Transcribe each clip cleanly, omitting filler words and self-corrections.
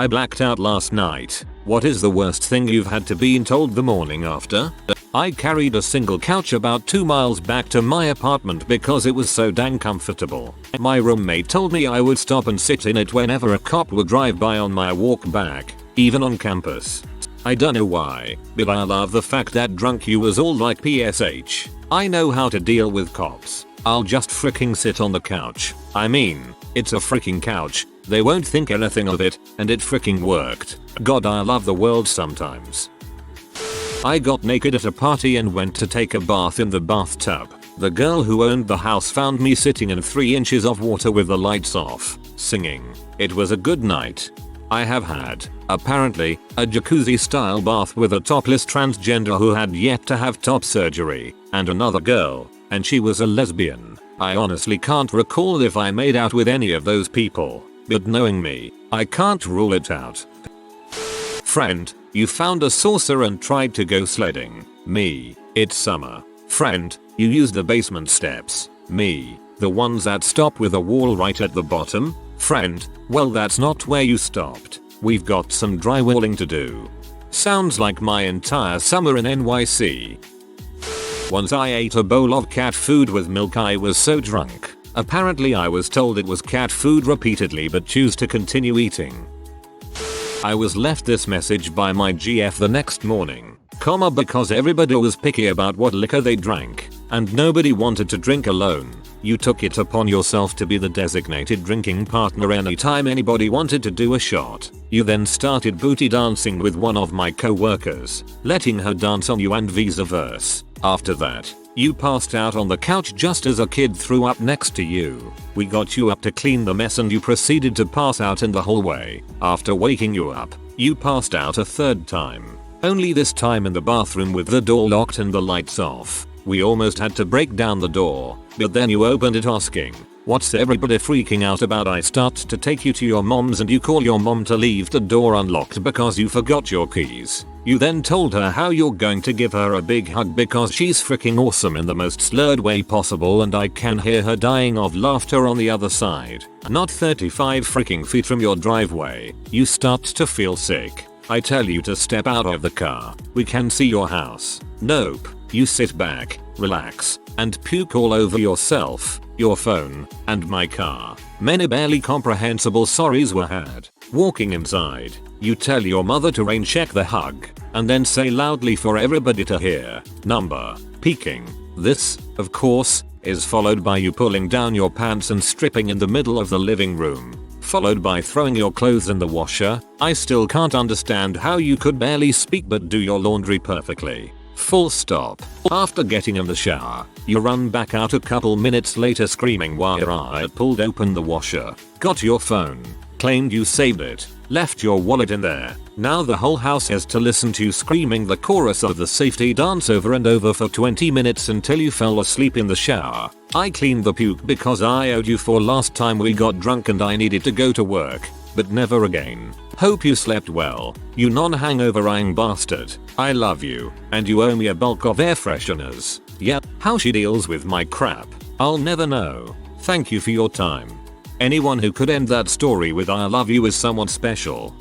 I blacked out last night. What is the worst thing you've had to be told the morning after? I carried a single couch about 2 miles back to my apartment because it was so dang comfortable. My roommate told me I would stop and sit in it whenever a cop would drive by on my walk back, even on campus. I don't know why, but I love the fact that drunk you was all like PSH. I know how to deal with cops. I'll just freaking sit on the couch. I mean, it's a freaking couch. They won't think anything of it, and it freaking worked. God, I love the world sometimes. I got naked at a party and went to take a bath in the bathtub. The girl who owned the house found me sitting in 3 inches of water with the lights off, singing. It was a good night. I have had, apparently, a jacuzzi style bath with a topless transgender who had yet to have top surgery, and another girl, and she was a lesbian. I honestly can't recall if I made out with any of those people, but knowing me, I can't rule it out. Friend, you found a saucer and tried to go sledding. Me, it's summer. Friend, you used the basement steps. Me, the ones that stop with a wall right at the bottom. Friend, well that's not where you stopped. We've got some drywalling to do. Sounds like my entire summer in NYC. Once I ate a bowl of cat food with milk. I was so drunk. Apparently I was told it was cat food repeatedly but choose to continue eating. I was left this message by my GF the next morning, because everybody was picky about what liquor they drank, and nobody wanted to drink alone. You took it upon yourself to be the designated drinking partner anytime anybody wanted to do a shot. You then started booty dancing with one of my co-workers, letting her dance on you and vice versa. After that, you passed out on the couch just as a kid threw up next to you. We got you up to clean the mess and you proceeded to pass out in the hallway. After waking you up, you passed out a third time. Only this time in the bathroom with the door locked and the lights off. We almost had to break down the door, but then you opened it asking, "What's everybody freaking out about?" I start to take you to your mom's and you call your mom to leave the door unlocked because you forgot your keys. You then told her how you're going to give her a big hug because she's freaking awesome in the most slurred way possible, and I can hear her dying of laughter on the other side. Not 35 freaking feet from your driveway, you start to feel sick. I tell you to step out of the car. We can see your house. Nope. You sit back, relax, and puke all over yourself, your phone, and my car. Many barely comprehensible sorries were had. Walking inside, you tell your mother to rain check the hug, and then say loudly for everybody to hear, "Number, peeking." This, of course, is followed by you pulling down your pants and stripping in the middle of the living room, followed by throwing your clothes in the washer. I still can't understand how you could barely speak but do your laundry perfectly. Full stop. After getting in the shower, you run back out a couple minutes later screaming while I pulled open the washer, got your phone, claimed you saved it, left your wallet in there. Now the whole house has to listen to you screaming the chorus of the safety dance over and over for 20 minutes until you fell asleep in the shower. I cleaned the puke because I owed you for last time we got drunk and I needed to go to work, but never again. Hope you slept well, you non-hangover-ing bastard. I love you, and you owe me a bulk of air fresheners. Yep, how she deals with my crap, I'll never know. Thank you for your time. Anyone who could end that story with "I love you" is someone special.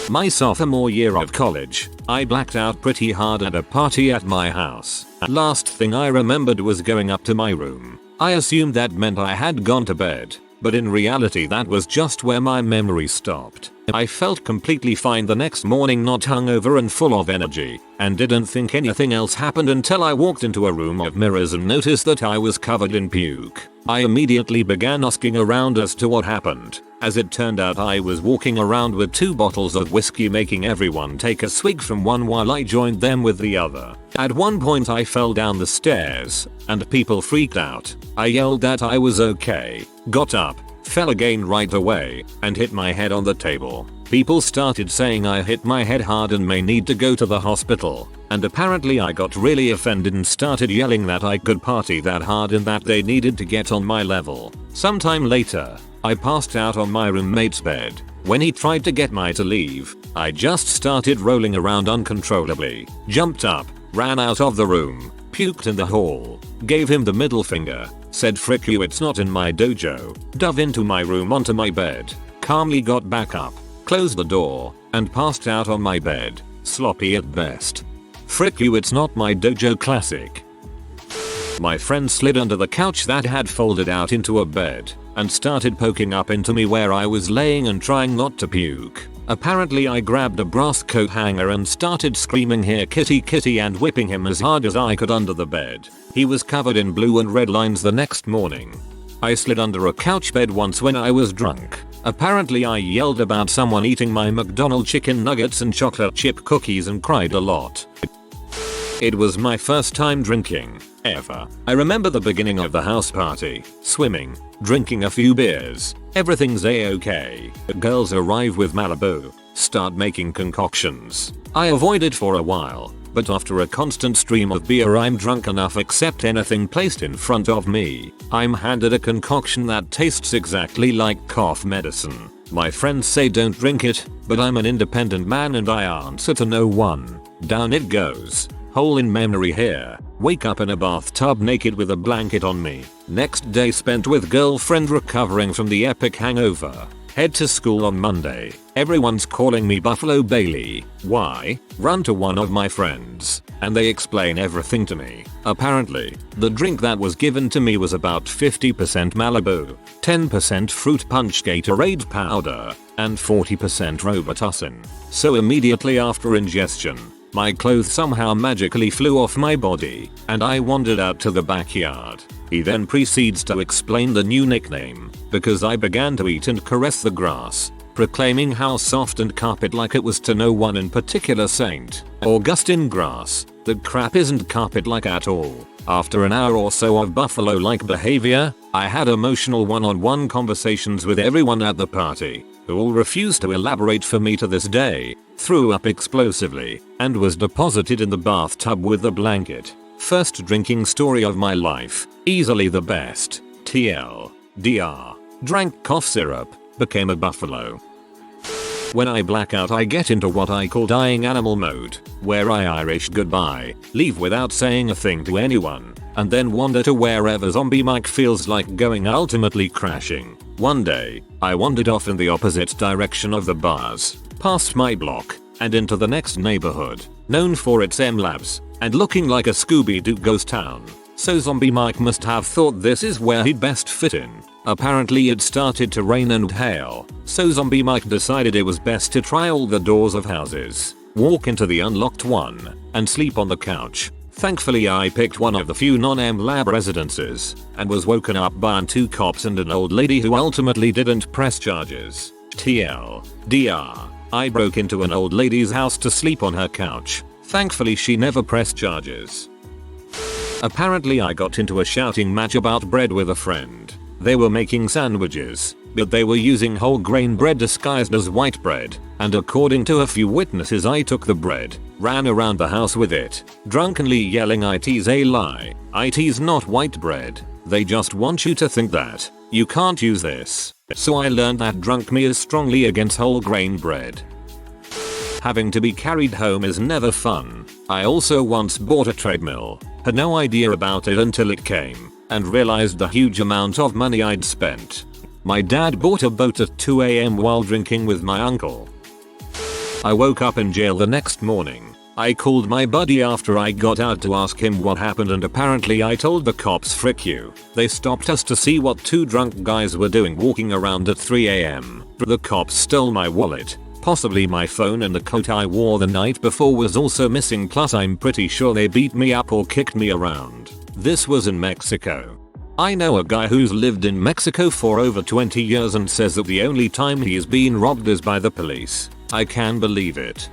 My sophomore year of college, I blacked out pretty hard at a party at my house. Last thing I remembered was going up to my room. I assumed that meant I had gone to bed, but in reality that was just where my memory stopped. I felt completely fine the next morning, not hungover and full of energy, and didn't think anything else happened until I walked into a room of mirrors and noticed that I was covered in puke. I immediately began asking around as to what happened. As it turned out, I was walking around with 2 bottles of whiskey, making everyone take a swig from one while I joined them with the other. At one point I fell down the stairs, and people freaked out. I yelled that I was okay, got up, fell again right away, and hit my head on the table. People started saying I hit my head hard and may need to go to the hospital, and apparently I got really offended and started yelling that I could party that hard and that they needed to get on my level. Sometime later, I passed out on my roommate's bed. When he tried to get me to leave, I just started rolling around uncontrollably, jumped up, ran out of the room, puked in the hall, gave him the middle finger, said "frick you, it's not in my dojo," dove into my room onto my bed, calmly got back up, closed the door, and passed out on my bed, sloppy at best. Frick you, it's not my dojo classic. My friend slid under the couch that had folded out into a bed and started poking up into me where I was laying and trying not to puke. Apparently I grabbed a brass coat hanger and started screaming "here kitty kitty" and whipping him as hard as I could under the bed. He was covered in blue and red lines the next morning. I slid under a couch bed once when I was drunk. Apparently I yelled about someone eating my McDonald's chicken nuggets and chocolate chip cookies and cried a lot. It was my first time drinking, ever. I remember the beginning of the house party, swimming, drinking a few beers, everything's a-okay. Girls arrive with Malibu, start making concoctions. I avoid it for a while, but after a constant stream of beer I'm drunk enough to accept anything placed in front of me. I'm handed a concoction that tastes exactly like cough medicine. My friends say don't drink it, but I'm an independent man and I answer to no one. Down it goes. Hole in memory here. Wake up in a bathtub naked with a blanket on me. Next day spent with girlfriend recovering from the epic hangover. Head to school on Monday. Everyone's calling me Buffalo Bailey. Why? Run to one of my friends, and they explain everything to me. Apparently, the drink that was given to me was about 50% Malibu, 10% fruit punch Gatorade powder, and 40% Robitussin. So immediately after ingestion, my clothes somehow magically flew off my body, and I wandered out to the backyard. He then proceeds to explain the new nickname, because I began to eat and caress the grass, proclaiming how soft and carpet-like it was to no one in particular. Saint Augustine grass, that crap isn't carpet-like at all. After an hour or so of buffalo-like behavior, I had emotional one-on-one conversations with everyone at the party, who all refused to elaborate for me to this day, threw up explosively, and was deposited in the bathtub with a blanket. First drinking story of my life, easily the best. TLDR. Drank cough syrup, became a buffalo. When I black out I get into what I call dying animal mode, where I Irish goodbye, leave without saying a thing to anyone, and then wander to wherever zombie Mike feels like going, ultimately crashing. One day, I wandered off in the opposite direction of the bars, past my block, and into the next neighborhood, known for its M-Labs, and looking like a Scooby-Doo ghost town. So zombie Mike must have thought this is where he'd best fit in. Apparently it started to rain and hail, so zombie Mike decided it was best to try all the doors of houses, walk into the unlocked one, and sleep on the couch. Thankfully I picked one of the few non-M-Lab residences, and was woken up by 2 cops and an old lady who ultimately didn't press charges. TLDR. I broke into an old lady's house to sleep on her couch. Thankfully she never pressed charges. Apparently I got into a shouting match about bread with a friend. They were making sandwiches, but they were using whole grain bread disguised as white bread, and according to a few witnesses I took the bread, ran around the house with it, drunkenly yelling "It's a lie, it's not white bread, they just want you to think that, you can't use this." So I learned that drunk me is strongly against whole grain bread. Having to be carried home is never fun. I also once bought a treadmill, had no idea about it until it came, and realized the huge amount of money I'd spent. My dad bought a boat at 2 AM while drinking with my uncle. I woke up in jail the next morning. I called my buddy after I got out to ask him what happened, and apparently I told the cops frick you. They stopped us to see what 2 drunk guys were doing walking around at 3 AM. The cops stole my wallet. Possibly my phone, and the coat I wore the night before was also missing, plus I'm pretty sure they beat me up or kicked me around. This was in Mexico. I know a guy who's lived in Mexico for over 20 years and says that the only time he's been robbed is by the police. I can believe it.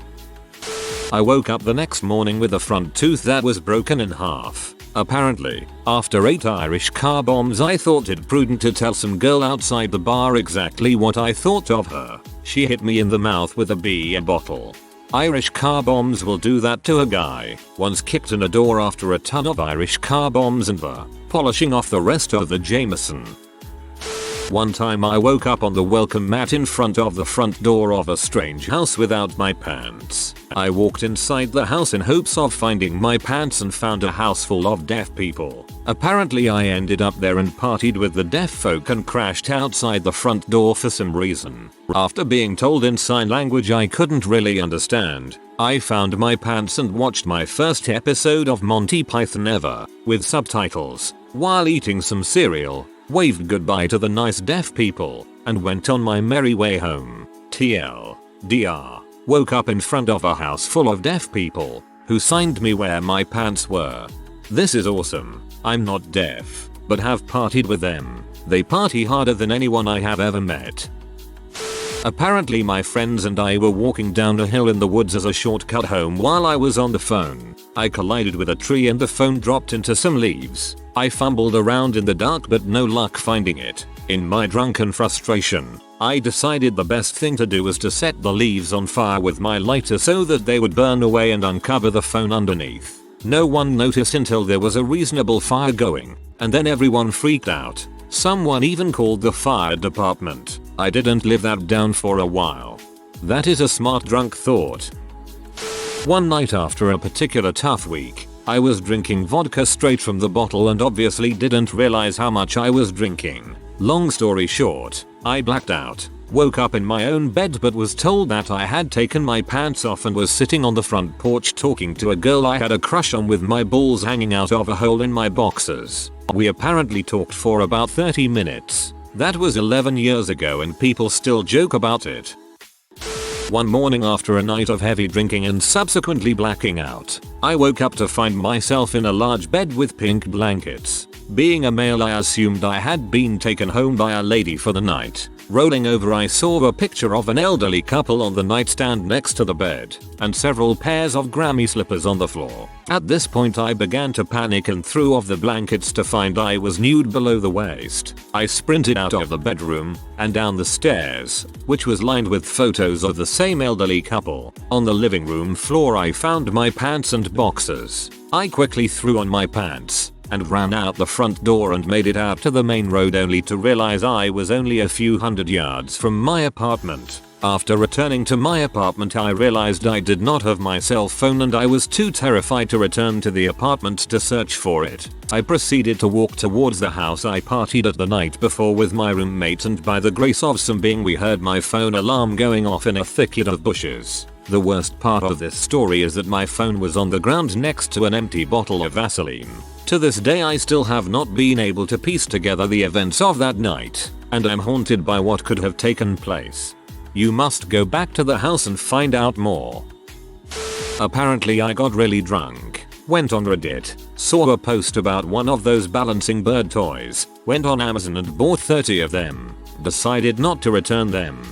I woke up the next morning with a front tooth that was broken in half. Apparently, after 8 Irish car bombs I thought it prudent to tell some girl outside the bar exactly what I thought of her. She hit me in the mouth with a beer bottle. Irish car bombs will do that to a guy. Once kicked in a door after a ton of Irish car bombs and were polishing off the rest of the Jameson. One time I woke up on the welcome mat in front of the front door of a strange house without my pants. I walked inside the house in hopes of finding my pants and found a house full of deaf people. Apparently I ended up there and partied with the deaf folk and crashed outside the front door for some reason. After being told in sign language I couldn't really understand, I found my pants and watched my first episode of Monty Python ever, with subtitles, while eating some cereal, waved goodbye to the nice deaf people, and went on my merry way home. TLDR. Woke up in front of a house full of deaf people, who signed me where my pants were. This is awesome. I'm not deaf, but have partied with them. They party harder than anyone I have ever met. Apparently my friends and I were walking down a hill in the woods as a shortcut home while I was on the phone. I collided with a tree and the phone dropped into some leaves. I fumbled around in the dark but no luck finding it. In my drunken frustration, I decided the best thing to do was to set the leaves on fire with my lighter so that they would burn away and uncover the phone underneath. No one noticed until there was a reasonable fire going, and then everyone freaked out. Someone even called the fire department. I didn't live that down for a while. That is a smart drunk thought. One night after a particular tough week, I was drinking vodka straight from the bottle and obviously didn't realize how much I was drinking. Long story short, I blacked out, woke up in my own bed but was told that I had taken my pants off and was sitting on the front porch talking to a girl I had a crush on with my balls hanging out of a hole in my boxers. We apparently talked for about 30 minutes. That was 11 years ago and people still joke about it. One morning after a night of heavy drinking and subsequently blacking out, I woke up to find myself in a large bed with pink blankets. Being a male I assumed I had been taken home by a lady for the night. Rolling over I saw a picture of an elderly couple on the nightstand next to the bed, and several pairs of Grammy slippers on the floor. At this point I began to panic and threw off the blankets to find I was nude below the waist. I sprinted out of the bedroom and down the stairs, which was lined with photos of the same elderly couple. On the living room floor I found my pants and boxers. I quickly threw on my pants and ran out the front door and made it out to the main road only to realize I was only a few hundred yards from my apartment. After returning to my apartment I realized I did not have my cell phone and I was too terrified to return to the apartment to search for it. I proceeded to walk towards the house I partied at the night before with my roommate and by the grace of some being we heard my phone alarm going off in a thicket of bushes. The worst part of this story is that my phone was on the ground next to an empty bottle of Vaseline. To this day I still have not been able to piece together the events of that night, and I'm haunted by what could have taken place. You must go back to the house and find out more. Apparently I got really drunk, went on Reddit, saw a post about one of those balancing bird toys, went on Amazon and bought 30 of them, decided not to return them.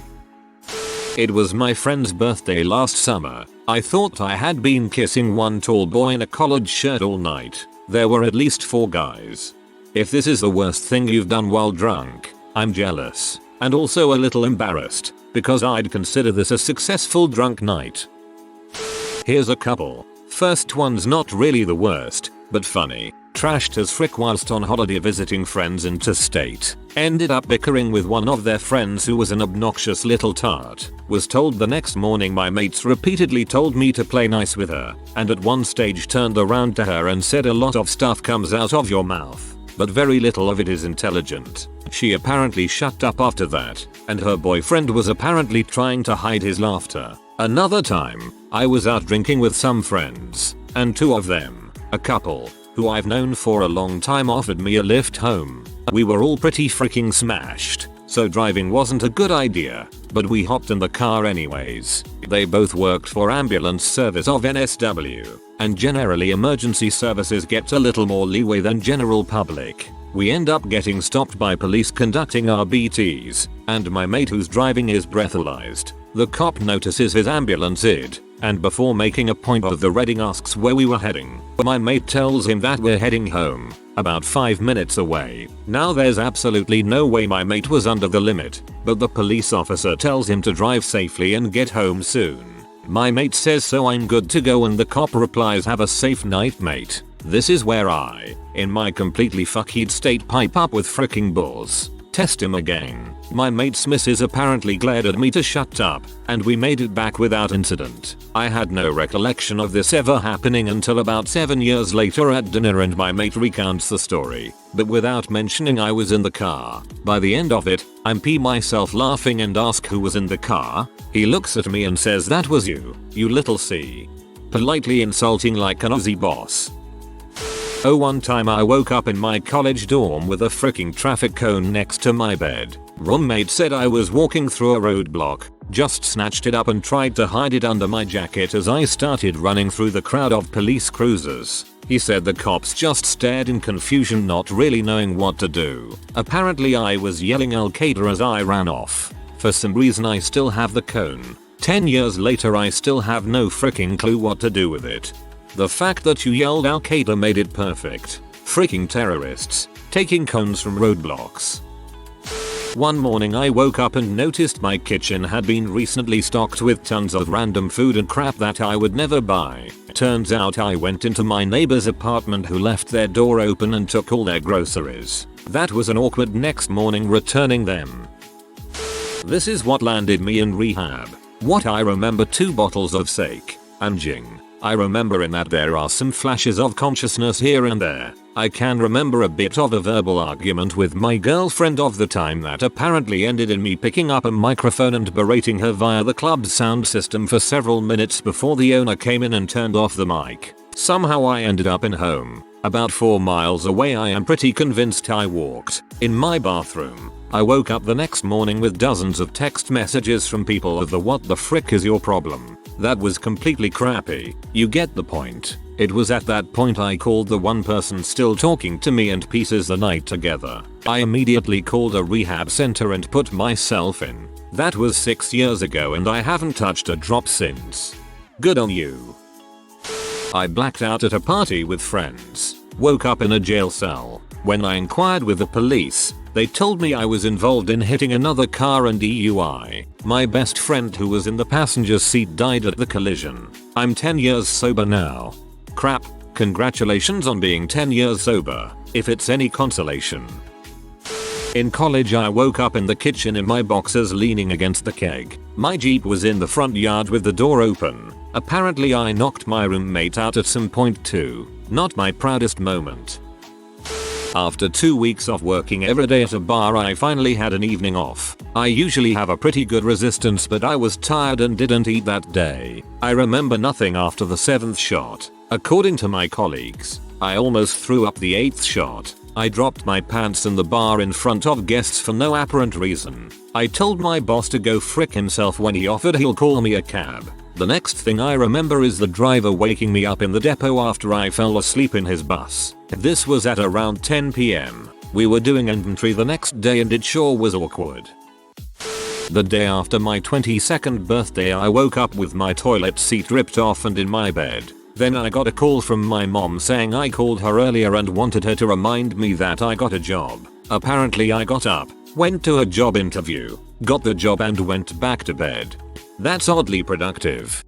It was my friend's birthday last summer. I thought I had been kissing one tall boy in a collared shirt all night. There were at least 4 guys. If this is the worst thing you've done while drunk, I'm jealous, and also a little embarrassed, because I'd consider this a successful drunk night. Here's a couple. First one's not really the worst, but funny. Trashed as frick whilst on holiday visiting friends interstate. Ended up bickering with one of their friends who was an obnoxious little tart. Was told the next morning my mates repeatedly told me to play nice with her, and at one stage turned around to her and said a lot of stuff comes out of your mouth, but very little of it is intelligent. She apparently shut up after that, and her boyfriend was apparently trying to hide his laughter. Another time, I was out drinking with some friends, and 2 of them, a couple, who I've known for a long time, offered me a lift home. We were all pretty freaking smashed, so driving wasn't a good idea, but we hopped in the car anyways. They both worked for ambulance service of NSW, and generally emergency services get a little more leeway than general public. We end up getting stopped by police conducting our BTs, and my mate who's driving is breathalyzed. The cop notices his ambulance id, and before making a point of the reading asks where we were heading. My mate tells him that we're heading home, about 5 minutes away. Now there's absolutely no way my mate was under the limit, but the police officer tells him to drive safely and get home soon. My mate says so I'm good to go and the cop replies have a safe night mate. This is where I, in my completely fuckhead state, pipe up with fricking bulls. Test him again. My mate's missus apparently glared at me to shut up, and we made it back without incident. I had no recollection of this ever happening until about 7 years later at dinner, and my mate recounts the story, but without mentioning I was in the car. By the end of it, I'm pee myself laughing and ask who was in the car. He looks at me and says, "That was you, you little C." Politely insulting like an Aussie boss. Oh, one time I woke up in my college dorm with a freaking traffic cone next to my bed. Roommate said I was walking through a roadblock, just snatched it up and tried to hide it under my jacket as I started running through the crowd of police cruisers. He said the cops just stared in confusion, not really knowing what to do. Apparently I was yelling Al Qaeda as I ran off. For some reason I still have the cone. 10 years later I still have no freaking clue what to do with it. The fact that you yelled Al Qaeda made it perfect. Freaking terrorists, taking cones from roadblocks. One morning I woke up and noticed my kitchen had been recently stocked with tons of random food and crap that I would never buy. Turns out I went into my neighbor's apartment who left their door open and took all their groceries. That was an awkward next morning returning them. This is what landed me in rehab. What I remember: 2 bottles of sake and gin. I remember in that there are some flashes of consciousness here and there. I can remember a bit of a verbal argument with my girlfriend of the time that apparently ended in me picking up a microphone and berating her via the club's sound system for several minutes before the owner came in and turned off the mic. Somehow I ended up in home. About 4 miles away. I am pretty convinced I walked. In my bathroom. I woke up the next morning with dozens of text messages from people of the "what the frick is your problem?" That was completely crappy. You get the point. It was at that point I called the one person still talking to me and pieces the night together. I immediately called a rehab center and put myself in. That was 6 years ago and I haven't touched a drop since. Good on you. I blacked out at a party with friends. Woke up in a jail cell. When I inquired with the police, they told me I was involved in hitting another car and DUI. My best friend who was in the passenger seat died at the collision. I'm 10 years sober now. Crap, congratulations on being 10 years sober, if it's any consolation. In college I woke up in the kitchen in my boxers leaning against the keg. My Jeep was in the front yard with the door open. Apparently I knocked my roommate out at some point too. Not my proudest moment. After 2 weeks of working every day at a bar, I finally had an evening off. I usually have a pretty good resistance, but I was tired and didn't eat that day. I remember nothing after the 7th shot. According to my colleagues, I almost threw up the 8th shot. I dropped my pants in the bar in front of guests for no apparent reason. I told my boss to go frick himself when he offered he'll call me a cab. The next thing I remember is the driver waking me up in the depot after I fell asleep in his bus. This was at around 10 PM. We were doing inventory the next day and it sure was awkward. The day after my 22nd birthday I woke up with my toilet seat ripped off and in my bed. Then I got a call from my mom saying I called her earlier and wanted her to remind me that I got a job. Apparently I got up, went to a job interview, got the job and went back to bed. That's oddly productive.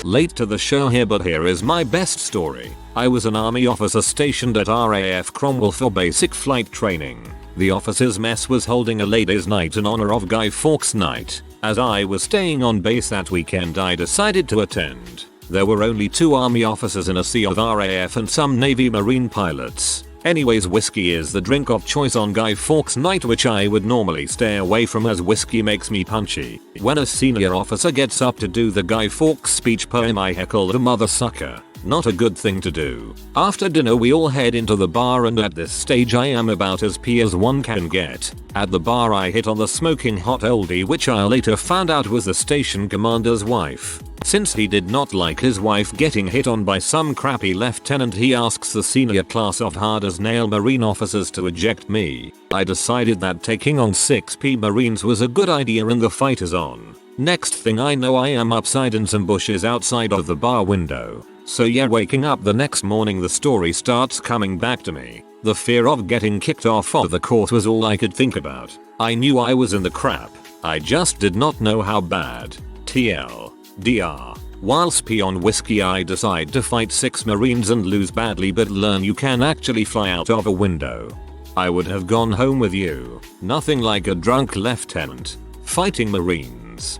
Late to the show here, but here is my best story. I was an army officer stationed at RAF Cromwell for basic flight training. The officers' mess was holding a ladies' night in honor of Guy Fawkes Night. As I was staying on base that weekend I decided to attend. There were only 2 army officers in a sea of RAF and some Navy Marine pilots. Anyways, whiskey is the drink of choice on Guy Fawkes Night, which I would normally stay away from as whiskey makes me punchy. When a senior officer gets up to do the Guy Fawkes speech poem I heckle a mother sucker. Not a good thing to do. After dinner we all head into the bar and at this stage I am about as pee as one can get. At the bar I hit on the smoking hot oldie, which I later found out was the station commander's wife. Since he did not like his wife getting hit on by some crappy lieutenant, he asks the senior class of hard as nail Marine officers to eject me. I decided that taking on 6p Marines was a good idea and the fight is on. Next thing I know I am upside in some bushes outside of the bar window. So yeah, waking up the next morning the story starts coming back to me. The fear of getting kicked off of the course was all I could think about. I knew I was in the crap. I just did not know how bad. TLDR. Whilst pee on whiskey I decide to fight 6 Marines and lose badly, but learn you can actually fly out of a window. I would have gone home with you. Nothing like a drunk lieutenant fighting Marines.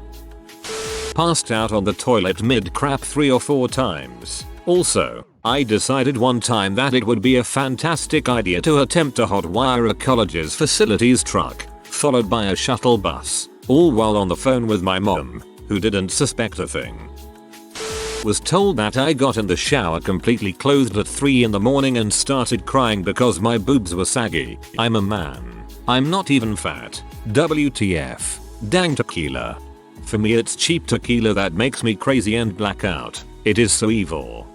Passed out on the toilet mid-crap 3 or 4 times. Also, I decided one time that it would be a fantastic idea to attempt to hotwire a college's facilities truck, followed by a shuttle bus, all while on the phone with my mom, who didn't suspect a thing. Was told that I got in the shower completely clothed at 3 in the morning and started crying because my boobs were saggy. I'm a man. I'm not even fat. WTF. Dang tequila. For me it's cheap tequila that makes me crazy and black out. It is so evil.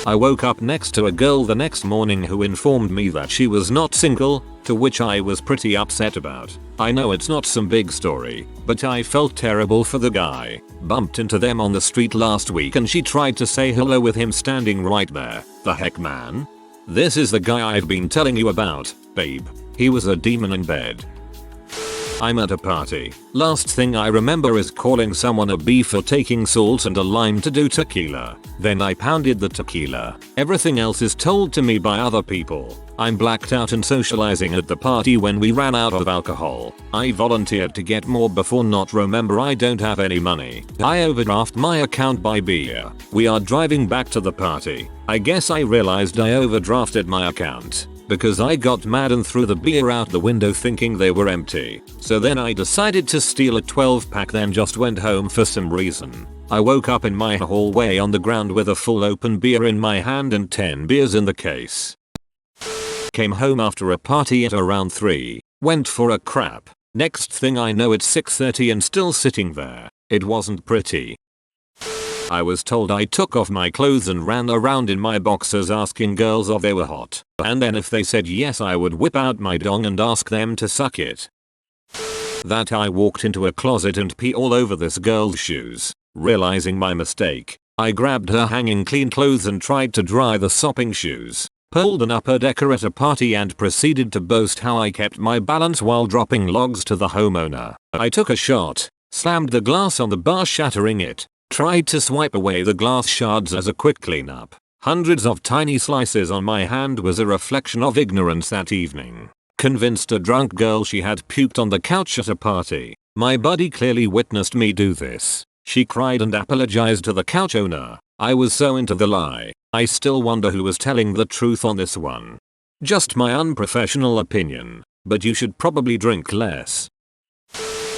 I woke up next to a girl the next morning who informed me that she was not single, to which I was pretty upset about. I know it's not some big story, but I felt terrible for the guy. Bumped into them on the street last week and she tried to say hello with him standing right there. The heck, man? This is the guy I've been telling you about, babe. He was a demon in bed. I'm at a party. Last thing I remember is calling someone a bee for taking salt and a lime to do tequila. Then I pounded the tequila. Everything else is told to me by other people. I'm blacked out and socializing at the party when we ran out of alcohol. I volunteered to get more before not remember I don't have any money. I overdraft my account by beer. We are driving back to the party. I guess I realized I overdrafted my account because I got mad and threw the beer out the window thinking they were empty. So then I decided to steal a 12 pack, then just went home for some reason. I woke up in my hallway on the ground with a full open beer in my hand and 10 beers in the case. Came home after a party at around 3. Went for a crap. Next thing I know it's 6:30 and still sitting there. It wasn't pretty. I was told I took off my clothes and ran around in my boxers asking girls if they were hot. And then if they said yes I would whip out my dong and ask them to suck it. That I walked into a closet and pee all over this girl's shoes. Realizing my mistake, I grabbed her hanging clean clothes and tried to dry the sopping shoes. Pulled an upper decker at a party and proceeded to boast how I kept my balance while dropping logs to the homeowner. I took a shot, slammed the glass on the bar shattering it. Tried to swipe away the glass shards as a quick cleanup. Hundreds of tiny slices on my hand was a reflection of ignorance that evening. Convinced a drunk girl she had puked on the couch at a party. My buddy clearly witnessed me do this. She cried and apologized to the couch owner. I was so into the lie. I still wonder who was telling the truth on this one. Just my unprofessional opinion, but you should probably drink less.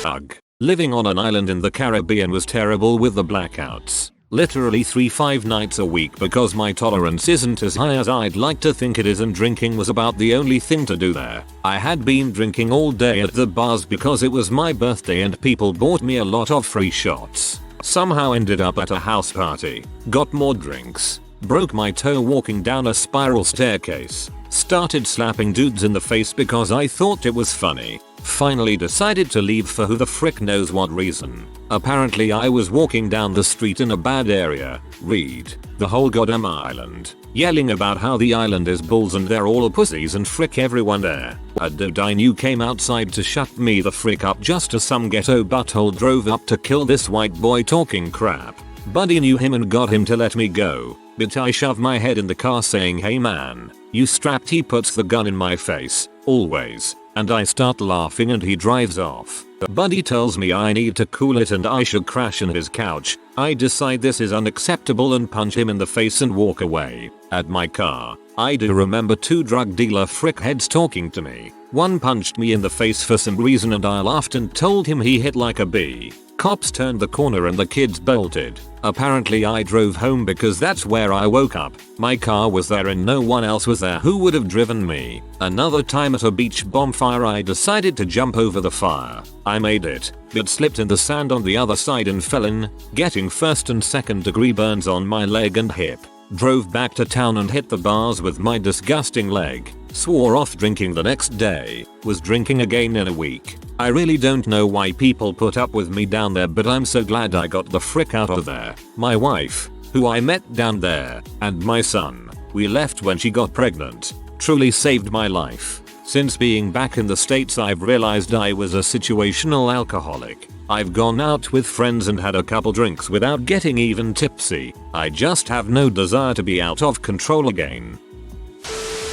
Ugh. Living on an island in the Caribbean was terrible with the blackouts. Literally 3-5 nights a week because my tolerance isn't as high as I'd like to think it is, and drinking was about the only thing to do there. I had been drinking all day at the bars because it was my birthday and people bought me a lot of free shots. Somehow ended up at a house party. Got more drinks. Broke my toe walking down a spiral staircase. Started slapping dudes in the face because I thought it was funny. Finally decided to leave for who the frick knows what reason. Apparently I was walking down the street in a bad area. Read the whole goddamn island. Yelling about how the island is bulls and they're all pussies and frick everyone there. A dude I knew came outside to shut me the frick up just as some ghetto butthole drove up to kill this white boy talking crap. Buddy knew him and got him to let me go. But I shove my head in the car saying, "Hey man, you strapped?" He puts the gun in my face. Always. And I start laughing and he drives off. Buddy tells me I need to cool it and I should crash in his couch. I decide this is unacceptable and punch him in the face and walk away. At my car, I do remember 2 drug dealer frickheads talking to me. One punched me in the face for some reason and I laughed and told him he hit like a bee. Cops turned the corner and the kids bolted. Apparently I drove home because that's where I woke up. My car was there and no one else was there who would have driven me. Another time at a beach bonfire I decided to jump over the fire. I made it, but slipped in the sand on the other side and fell in, getting 1st and 2nd degree burns on my leg and hip. Drove back to town and hit the bars with my disgusting leg. Swore off drinking the next day. Was drinking again in a week. I really don't know why people put up with me down there, but I'm so glad I got the frick out of there. My wife, who I met down there, and my son, we left when she got pregnant, truly saved my life. Since being back in the States I've realized I was a situational alcoholic. I've gone out with friends and had a couple drinks without getting even tipsy. I just have no desire to be out of control again.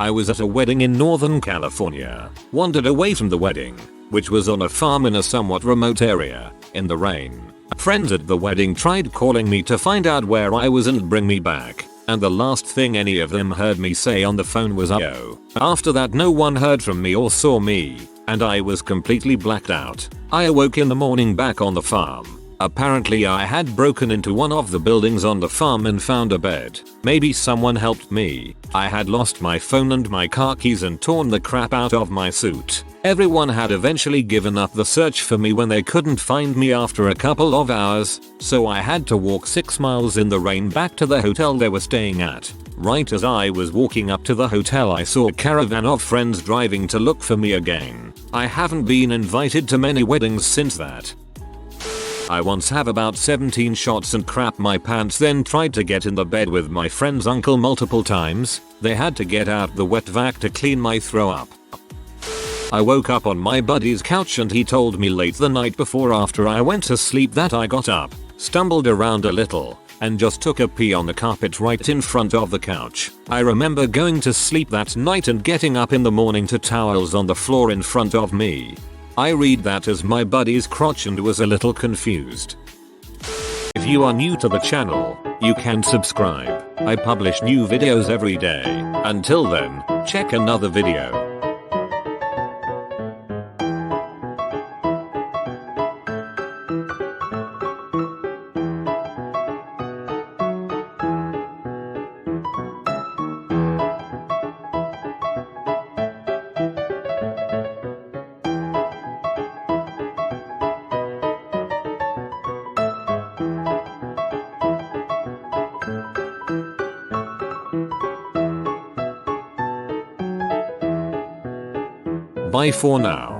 I was at a wedding in Northern California. Wandered away from the wedding, which was on a farm in a somewhat remote area, in the rain. Friends at the wedding tried calling me to find out where I was and bring me back, and the last thing any of them heard me say on the phone was "yo." After that no one heard from me or saw me, and I was completely blacked out. I awoke in the morning back on the farm. Apparently I had broken into one of the buildings on the farm and found a bed. Maybe someone helped me. I had lost my phone and my car keys and torn the crap out of my suit. Everyone had eventually given up the search for me when they couldn't find me after a couple of hours, so I had to walk 6 miles in the rain back to the hotel they were staying at. Right as I was walking up to the hotel I saw a caravan of friends driving to look for me again. I haven't been invited to many weddings since that. I once have about 17 shots and crapped my pants, then tried to get in the bed with my friend's uncle multiple times. They had to get out the wet vac to clean my throw up. I woke up on my buddy's couch and he told me late the night before after I went to sleep that I got up, stumbled around a little, and just took a pee on the carpet right in front of the couch. I remember going to sleep that night and getting up in the morning to towels on the floor in front of me. I read that as my buddy's crotch and was a little confused. If you are new to the channel, you can subscribe. I publish new videos every day. Until then, check another video. Bye for now.